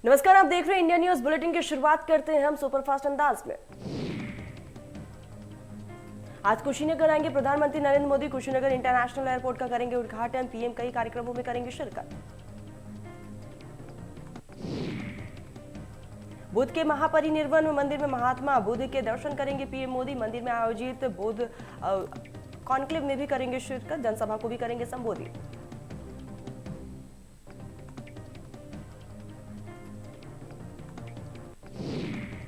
नमस्कार, आप देख रहे हैं इंडिया न्यूज बुलेटिन की शुरुआत करते हैं हम सुपरफास्ट अंदाज में। आज कुशीनगर आएंगे प्रधानमंत्री नरेंद्र मोदी। कुशीनगर इंटरनेशनल एयरपोर्ट का करेंगे उद्घाटन। पीएम कई कार्यक्रमों में करेंगे शिरकत। बुद्ध के महापरिनिर्वाण मंदिर में महात्मा बुद्ध के दर्शन करेंगे पीएम मोदी। मंदिर में आयोजित बुद्ध कॉन्क्लेव में भी करेंगे शिरकत। जनसभा को भी करेंगे संबोधित।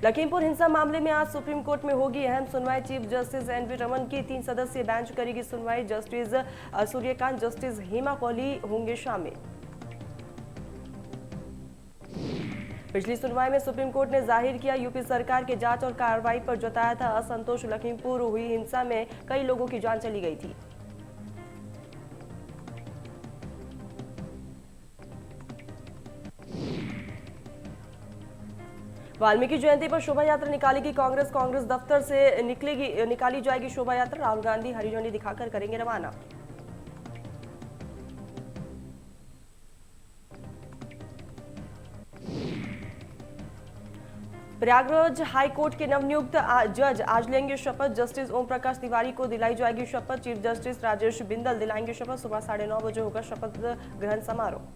लखीमपुर हिंसा मामले में आज सुप्रीम कोर्ट में होगी अहम सुनवाई। चीफ जस्टिस एनवी रमन की 3 सदस्यीय बेंच करेगी सुनवाई। जस्टिस सूर्यकांत, जस्टिस हेमा कोहली होंगे शामिल। पिछली सुनवाई में सुप्रीम कोर्ट ने जाहिर किया यूपी सरकार के जांच और कार्रवाई पर जताया था असंतोष। लखीमपुर हुई हिंसा में कई लोगों की जान चली गई थी। वाल्मीकि जयंती पर शोभा यात्रा निकालेगी कांग्रेस। कांग्रेस दफ्तर से निकाली जाएगी शोभा यात्रा। राहुल गांधी हरी झंडी दिखाकर करेंगे रवाना। प्रयागराज हाईकोर्ट के नवनियुक्त जज आज लेंगे शपथ। जस्टिस ओम प्रकाश तिवारी को दिलाई जाएगी शपथ। चीफ जस्टिस राजेश बिंदल दिलाएंगे शपथ। सुबह 9:30 बजे होगा शपथ ग्रहण समारोह।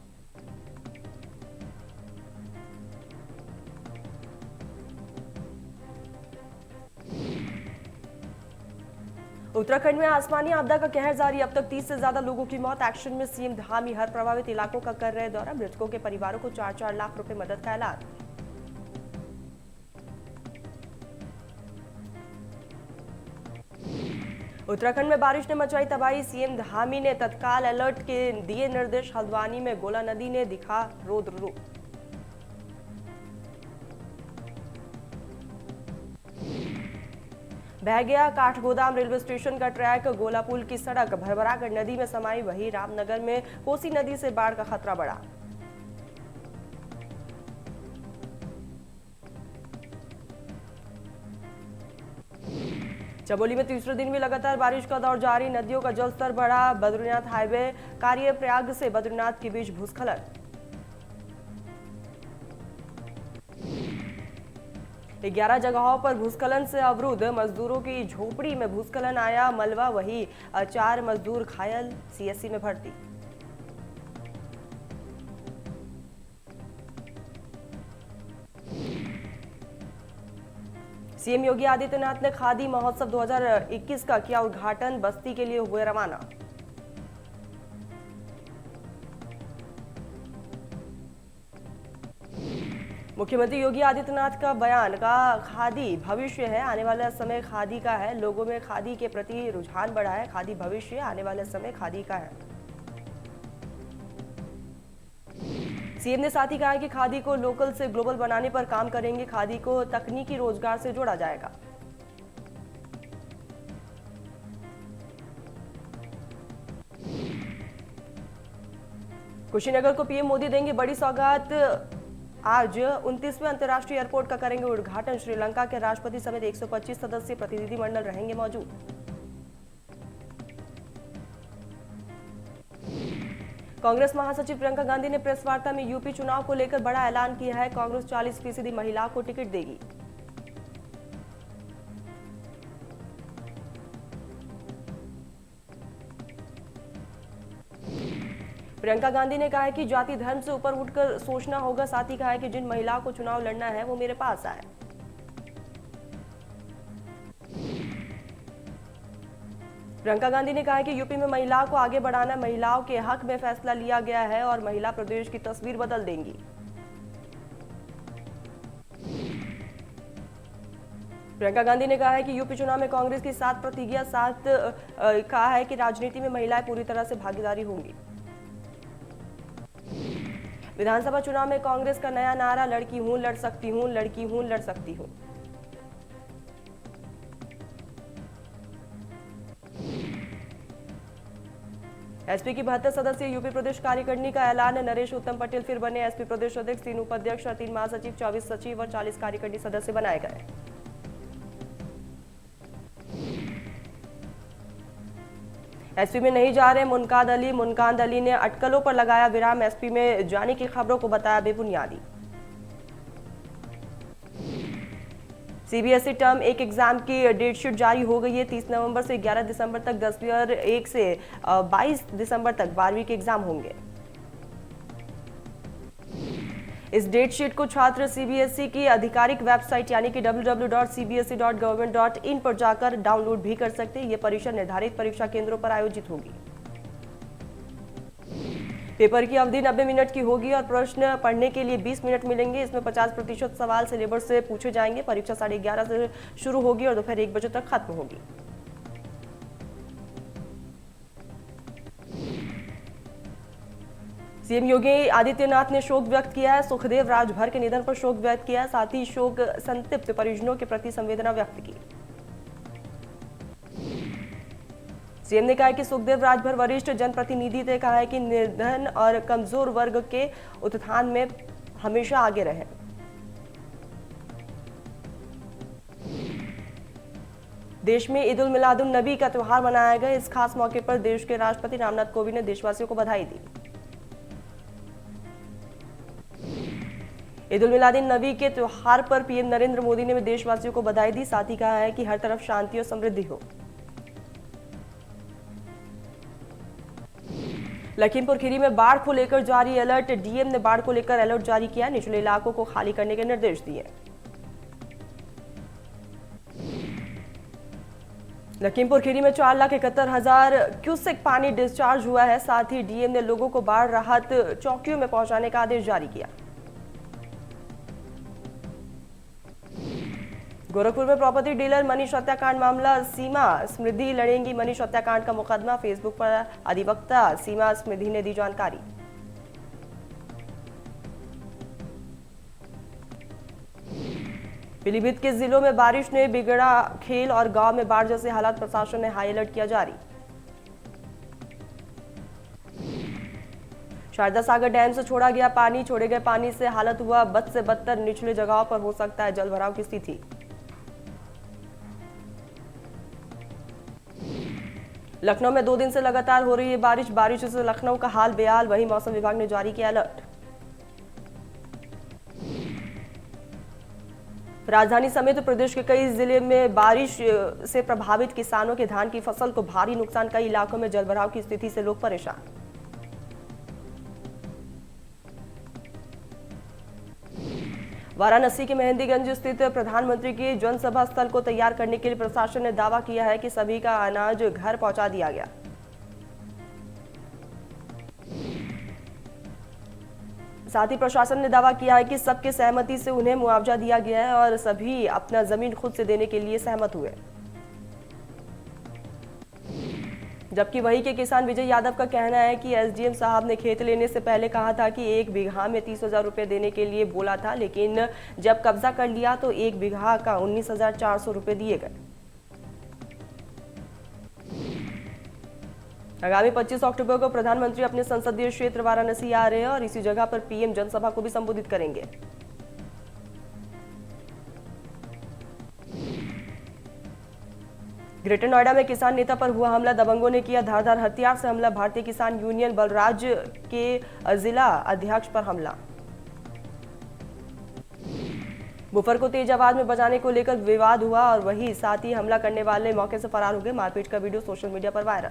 उत्तराखंड में आसमानी आपदा का कहर जारी। अब तक 30 से ज्यादा लोगों की मौत। एक्शन में सीएम धामी हर प्रभावित इलाकों का कर रहे दौरा। मृतकों के परिवारों को 4-4 लाख रुपए मदद का ऐलान। उत्तराखंड में बारिश ने मचाई तबाही। सीएम धामी ने तत्काल अलर्ट के दिए निर्देश। हल्द्वानी में गोला नदी ने दिखा रौद्र रूप। बह गया काठगोदाम रेलवे स्टेशन का ट्रैक। गोला पुल की सड़क भरभराकर नदी में समाई। वहीं रामनगर में कोसी नदी से बाढ़ का खतरा बढ़ा। चमोली में तीसरे दिन भी लगातार बारिश का दौर जारी। नदियों का जलस्तर बढ़ा। बद्रीनाथ हाईवे कार्यप्रयाग से बद्रीनाथ के बीच भूस्खलन। 11 जगहों पर भूस्खलन से अवरुद्ध। मजदूरों की झोपड़ी में भूस्खलन आया मलबा। वही 4 मजदूर घायल, सीएससी में भर्ती। सीएम योगी आदित्यनाथ ने खादी महोत्सव 2021 का किया उद्घाटन। बस्ती के लिए हुए रवाना। मुख्यमंत्री योगी आदित्यनाथ का बयान का खादी भविष्य है, आने वाला समय खादी का है। लोगों में खादी के प्रति रुझान बढ़ा है। खादी भविष्य, आने वाला समय खादी का है। सीएम ने साथ ही कहा कि खादी को लोकल से ग्लोबल बनाने पर काम करेंगे। खादी को तकनीकी रोजगार से जोड़ा जाएगा। कुशीनगर को पीएम मोदी देंगे बड़ी सौगात। आज 29वें अंतर्राष्ट्रीय एयरपोर्ट का करेंगे उद्घाटन। श्रीलंका के राष्ट्रपति समेत 125 सदस्यीय प्रतिनिधिमंडल रहेंगे मौजूद। कांग्रेस महासचिव प्रियंका गांधी ने प्रेस वार्ता में यूपी चुनाव को लेकर बड़ा ऐलान किया है। कांग्रेस 40% महिलाओं को टिकट देगी। प्रियंका गांधी ने कहा है कि जाति धर्म से ऊपर उठकर सोचना होगा। साथ ही कहा है कि जिन महिलाओं को चुनाव लड़ना है वो मेरे पास आए। प्रियंका गांधी ने कहा है कि यूपी में महिलाओं को आगे बढ़ाना, महिलाओं के हक में फैसला लिया गया है और महिला प्रदेश की तस्वीर बदल देंगी। प्रियंका गांधी ने कहा है कि यूपी चुनाव में कांग्रेस की 7 प्रतिज्ञा कहा है कि राजनीति में महिलाएं पूरी तरह से भागीदारी होंगी। विधानसभा चुनाव में कांग्रेस का नया नारा, लड़की हूं लड़ सकती हूं, लड़की हूं लड़ सकती हूं। एसपी की 72 सदस्यीय यूपी प्रदेश कार्यकारिणी का ऐलान। नरेश उत्तम पटेल फिर बने एसपी प्रदेश अध्यक्ष। 3 उपाध्यक्ष और 3 महासचिव, 24 सचिव और 40 कार्यकारिणी सदस्य बनाए गए। एसपी में नहीं जा रहे मुनकांद अली ने अटकलों पर लगाया विराम। एसपी में जाने की खबरों को बताया बेबुनियादी। सीबीएसई टर्म 1 एग्जाम की डेट शीट जारी हो गई है। 30 नवंबर से 11 दिसंबर तक 10वीं और 1 से 22 दिसंबर तक 12वीं के एग्जाम होंगे। इस डेट शीट को छात्र सीबीएसई की आधिकारिक वेबसाइट यानी कि www.cbse.government.in पर जाकर डाउनलोड भी कर सकते हैं। यह परीक्षा निर्धारित परीक्षा केंद्रों पर आयोजित होगी। पेपर की अवधि 90 मिनट की होगी और प्रश्न पढ़ने के लिए 20 मिनट मिलेंगे। इसमें 50% सवाल सिलेबस से पूछे जाएंगे। परीक्षा 11:30 से शुरू होगी और दोपहर 1 बजे तक खत्म होगी। सीएम योगी आदित्यनाथ ने शोक व्यक्त किया है। सुखदेव राजभर के निधन पर शोक व्यक्त किया है। साथ ही शोक संतप्त परिजनों के प्रति संवेदना व्यक्त की। सीएम ने कहा कि सुखदेव राजभर वरिष्ठ जनप्रतिनिधि थे। कहा है कि निर्धन और कमजोर वर्ग के उत्थान में हमेशा आगे रहे। देश में ईद उल मिलादुन नबी का त्योहार मनाया गया। इस खास मौके पर देश के राष्ट्रपति रामनाथ कोविंद ने देशवासियों को बधाई दी। ईद उल मिलादुन नबी के त्योहार पर पीएम नरेंद्र मोदी ने देशवासियों को बधाई दी। साथ ही कहा है कि हर तरफ शांति और समृद्धि हो। लखीमपुर खीरी में बाढ़ को लेकर जारी अलर्ट। डीएम ने बाढ़ को लेकर अलर्ट जारी किया। निचले इलाकों को खाली करने के निर्देश दिए। लखीमपुर खीरी में 4,71,000 क्यूसेक पानी डिस्चार्ज हुआ है। साथ ही डीएम ने लोगों को बाढ़ राहत चौकियों में पहुंचाने का आदेश जारी किया। गोरखपुर में प्रॉपर्टी डीलर मनीष हत्याकांड मामला। सीमा स्मृति लड़ेंगी मनीष हत्याकांड का मुकदमा। फेसबुक पर अधिवक्ता सीमा स्मृति ने दी जानकारी। पीलीभीत के जिलों में बारिश ने बिगड़ा खेल और गांव में बाढ़ जैसे हालात। प्रशासन ने हाई अलर्ट किया जारी। शारदा सागर डैम से छोड़ा गया पानी। छोड़े गए पानी से हालत हुआ बद से बदतर। निचले जगहों पर हो सकता है जलभराव की स्थिति। लखनऊ में 2 दिन से लगातार हो रही है बारिश। बारिश से लखनऊ का हाल बेहाल। वहीं मौसम विभाग ने जारी किया अलर्ट। राजधानी समेत प्रदेश के कई जिले में बारिश से प्रभावित किसानों के धान की फसल को भारी नुकसान। कई इलाकों में जलभराव की स्थिति से लोग परेशान। वाराणसी के मेहंदीगंज स्थित प्रधानमंत्री की जनसभा स्थल को तैयार करने के लिए प्रशासन ने दावा किया है कि सभी का अनाज घर पहुंचा दिया गया। साथ ही प्रशासन ने दावा किया है कि सबके सहमति से उन्हें मुआवजा दिया गया है और सभी अपना जमीन खुद से देने के लिए सहमत हुए। जबकि वही के किसान विजय यादव का कहना है कि एसडीएम साहब ने खेत लेने से पहले कहा था कि 1 बीघा में 30,000 रुपये देने के लिए बोला था, लेकिन जब कब्जा कर लिया तो 1 बीघा का 19,400 रुपये दिए गए। आगामी 25 अक्टूबर को प्रधानमंत्री अपने संसदीय क्षेत्र वाराणसी आ रहे हैं और इसी जगह पर पीएम जनसभा को भी संबोधित करेंगे। ग्रेटर नोएडा में किसान नेता पर हुआ हमला। दबंगों ने किया धारदार हथियार से हमला। भारतीय किसान यूनियन बलराज के जिला अध्यक्ष पर हमला। बुफर को तेज आवाज में बजाने को लेकर विवाद हुआ और वही साथ ही हमला करने वाले मौके से फरार हो गए। मारपीट का वीडियो सोशल मीडिया पर वायरल।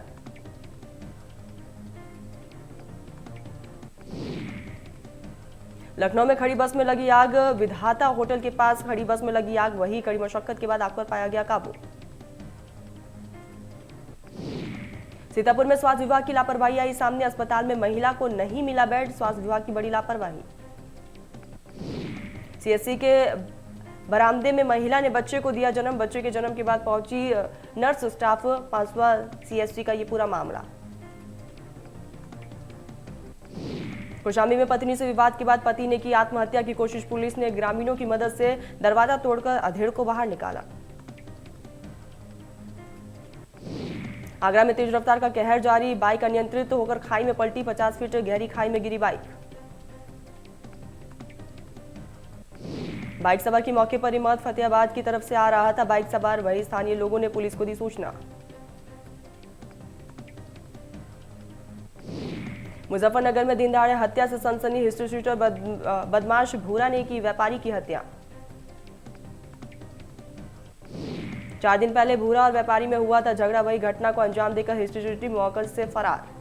लखनऊ में खड़ी बस में लगी आग। विधाता होटल के पास खड़ी बस में लगी आग। वही कड़ी मशक्कत के बाद आग पर पाया गया काबू। सीतापुर में स्वास्थ्य विभाग की लापरवाही आई सामने। अस्पताल में महिला को नहीं मिला बेड। स्वास्थ्य विभाग की बड़ी लापरवाही। सीएससी के बरामदे में महिला ने बच्चे को दिया जन्म। बच्चे के जन्म के बाद पहुंची नर्स स्टाफ। 5वां सीएससी का ये पूरा मामला। कौशाम्बी में पत्नी से विवाद के बाद पति ने की आत्महत्या की कोशिश। पुलिस ने ग्रामीणों की मदद से दरवाजा तोड़कर अधेड़ को बाहर निकाला। आगरा में तेज रफ्तार का कहर जारी। बाइक अनियंत्रित होकर खाई में पलटी। 50 फीट गहरी खाई में गिरी बाइक। बाइक सवार की मौके पर ही मौत। फतेहाबाद की तरफ से आ रहा था बाइक सवार। वही स्थानीय लोगों ने पुलिस को दी सूचना। मुजफ्फरनगर में दिन दहाड़े हत्या से सनसनी। हिस्ट्री शीटर बदमाश भूरा ने की व्यापारी की हत्या। 4 दिन पहले भूरा और व्यापारी में हुआ था झगड़ा, वही घटना को अंजाम देकर हिस्ट्री मौके से फरार।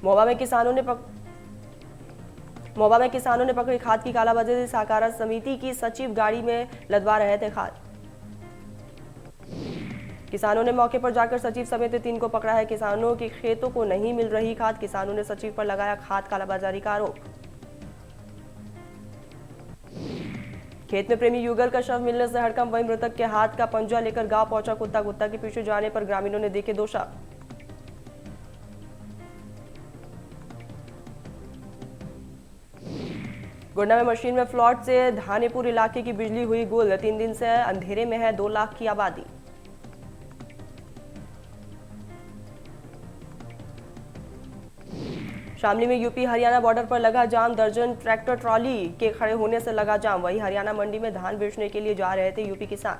महोबा में किसानों ने पकड़ी खाद की कालाबाजारी, सहकारिता समिति की सचिव गाड़ी में लदवा रहे थे खाद। किसानों ने मौके पर जाकर सचिव समेत 3 को पकड़ा है। किसानों के खेतों को नहीं मिल रही खाद, किसानों ने सचिव पर लगाया खाद कालाबाजारी का आरोप। खेत में प्रेमी युगल का शव मिलने से हड़कंप, वही मृतक के हाथ का पंजा लेकर गांव पहुंचा कुत्ता। कुत्ता के पीछे जाने पर ग्रामीणों ने देखे 2 शव। गोंडा में मशीन में फ्लॉट से धानेपुर इलाके की बिजली हुई गुल, 3 दिन से अंधेरे में है 2 लाख की आबादी। शामली में यूपी हरियाणा बॉर्डर पर लगा जाम, दर्जन ट्रैक्टर ट्रॉली के खड़े होने से लगा जाम, वही हरियाणा मंडी में धान बेचने के लिए जा रहे थे यूपी किसान।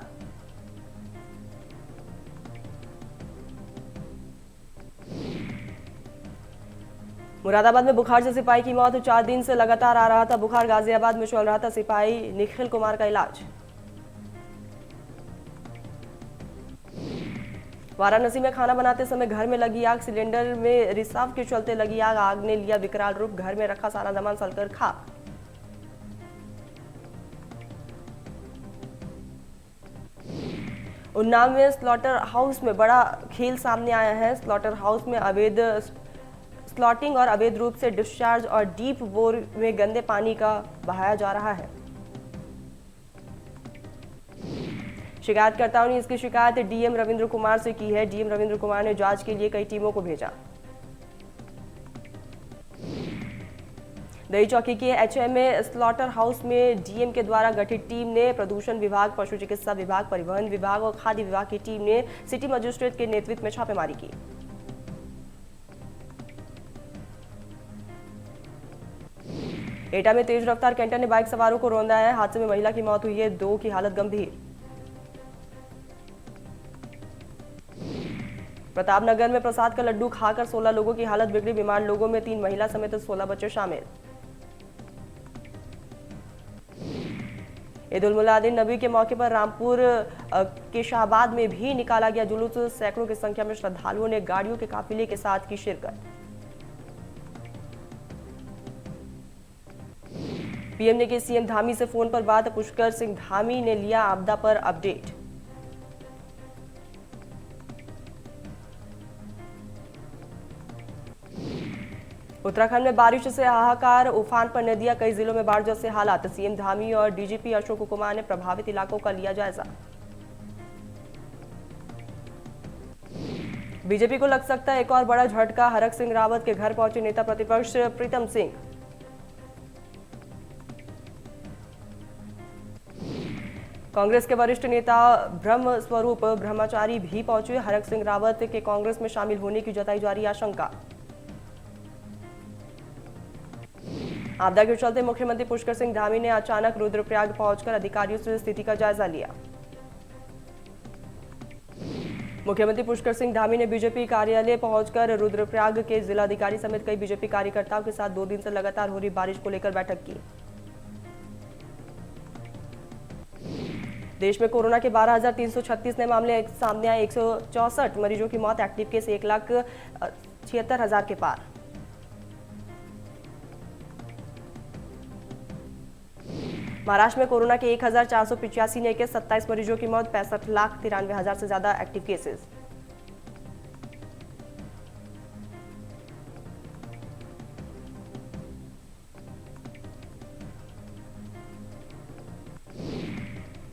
मुरादाबाद में बुखार से सिपाही की मौत, 4 दिन से लगातार आ रहा था बुखार, गाजियाबाद में चल रहा था सिपाही निखिल कुमार का इलाज। वाराणसी में खाना बनाते समय घर में लगी आग, सिलेंडर में रिसाव के चलते लगी आग, आग ने लिया विकराल रूप, घर में रखा सारा सामान सलकर खाक। उन्नाव में स्लॉटर हाउस में बड़ा खेल सामने आया है। स्लॉटर हाउस में अवैध स्लॉटिंग और अवैध रूप से डिस्चार्ज और डीप बोर में गंदे पानी का बहाया जा रहा है। शिकायतकर्ताओं ने इसकी शिकायत डीएम रविंद्र कुमार से की है। डीएम रविंद्र कुमार ने जांच के लिए कई टीमों को भेजा। दही चौकी के एचएमए स्लॉटर हाउस में डीएम के द्वारा गठित टीम ने प्रदूषण विभाग, पशु चिकित्सा विभाग, परिवहन विभाग और खाद्य विभाग की टीम ने सिटी मजिस्ट्रेट के नेतृत्व में छापेमारी की। एटा में तेज रफ्तार कैंटर ने बाइक सवारों को रौंदा है। हादसे में महिला की मौत हुई है, 2 की हालत गंभीर। प्रतापनगर में प्रसाद का लड्डू खाकर 16 लोगों की हालत बिगड़ी, बीमार लोगों में 3 महिला समेत 16 बच्चे शामिल। ईद उल मिलादुन नबी के मौके पर रामपुर के शाहबाद में भी निकाला गया जुलूस, सैकड़ों की संख्या में श्रद्धालुओं ने गाड़ियों के काफिले के साथ की शिरकत। पीएम ने की सीएम धामी से फोन पर बात, पुष्कर सिंह धामी ने लिया आपदा पर अपडेट। उत्तराखंड में बारिश से हाहाकार, उफान पर नदियां, कई जिलों में बाढ़ जैसे हालात। सीएम धामी और डीजीपी अशोक कुमार ने प्रभावित इलाकों का लिया जायजा। बीजेपी को लग सकता है एक और बड़ा झटका, हरक सिंह रावत के घर पहुंचे नेता प्रतिपक्ष प्रीतम सिंह। कांग्रेस के वरिष्ठ नेता ब्रह्म स्वरूप ब्रह्मचारी भी पहुंचे, हरक सिंह रावत के कांग्रेस में शामिल होने की जताई जा रही आशंका। आपदा के चलते मुख्यमंत्री पुष्कर सिंह धामी ने अचानक रुद्रप्रयाग पहुंचकर अधिकारियों से स्थिति का जायजा लिया। मुख्यमंत्री पुष्कर सिंह धामी ने बीजेपी कार्यालय पहुंचकर रुद्रप्रयाग के जिलाधिकारी समेत कई बीजेपी कार्यकर्ताओं के साथ 2 दिन से लगातार हो रही बारिश को लेकर बैठक की। देश में कोरोना के 12,336 नए मामले सामने आए, 164 मरीजों की मौत, एक्टिव केस 1,76,000 के पार। महाराष्ट्र में कोरोना के 1,485 नए केस, 27 मरीजों की मौत, 65,93,000 से ज्यादा एक्टिव केसेस।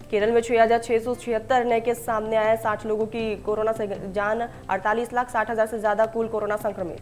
केरल में 6,676 नए केस सामने आए, 60 लोगों की कोरोना से जान, 48,60,000 से ज्यादा कुल कोरोना संक्रमित।